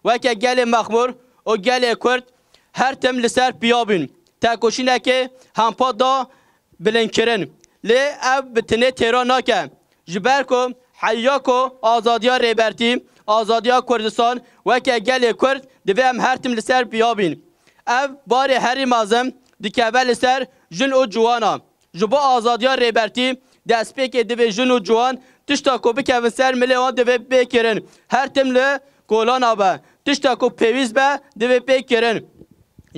وکه گل مخمور و گل کرد هر تم لسر بیابین تاکوشینه که همپا دا بلنکرن لی او بتنه تیرا ناکه جبر کو حیا کو آزادیا ریبرتی آزادیا کردستان وکه گل کرد دوی هم هر تم لسر بیابین او بار هری مازم دکبه لسر جن و جوانا جبا آزادیا ریبرتی دست پیک دوی جن و جوان تشتا کو بکوین سر ملیوان دوی بکرن هر تم لی گولان آبه تشتا کو پیویز به دوی بکرن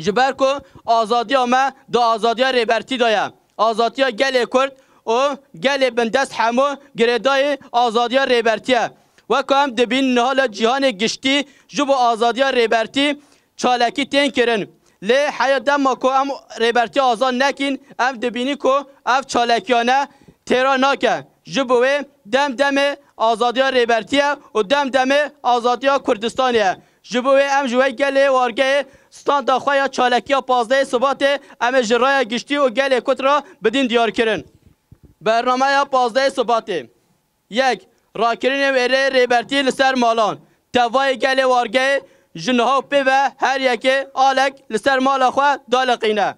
جبر کو آزادی ما دو آزادی ریبرتی دایا آزادی گل کرد و گل بندست همو گردای آزادی ریبرتیه و که هم دبین نهال جهان گشتی جب آزادی ریبرتی چالکی تین کرن لی حیات دم کو هم ریبرتی آزاد نکین هم دبینی کو اف چالکیانه تیرا ناکه جبوه دم آزادی ریبرتیه و دم آزادی کردستانیه جبوه هم جوه گل وارگه ستان داخواه چالکی 15 ثبات ام جرای گشتی و گل کت را بدین دیار کرن برنامه 15 ثبات یک راکرین ویره ریبرتی لسر مالان توای گل وارگه جنها پی و هر یکی آلک لسر مالا خواه دالقینه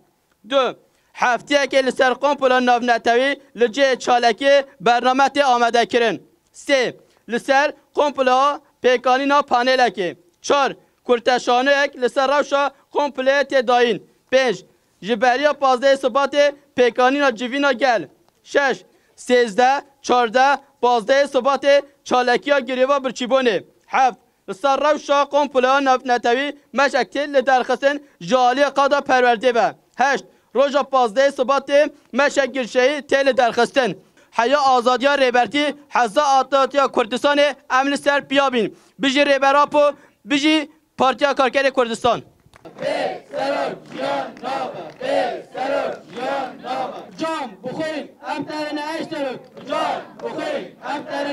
دو هفته که لسر قمپلا ناو نتوی لجه چالکی برنامه تی آمده کرن سه لسر قمپلا پیکانینا پانیلکی چار کرتشانه یک لسر روشا کمپلیت داین 5 جبریا 15 ثبات پیکانینا جوینا گل 6 13 14 15 ثبات چالکیا گریوا برچیبونه 7 لسر روشا کمپلیان نتوی مشکتل لدرخستن جالی قادا پرورده به 8 روژا 15 ثبات مشک گرشهی تل درخستن حیا آزادی ریبرتی حزا آتاتیا کردستان امن سر بیابین بجی ریبراپو بجی پارتیا کارگر کردستان جام بخورین امتر نهشترک جام بخورین امتر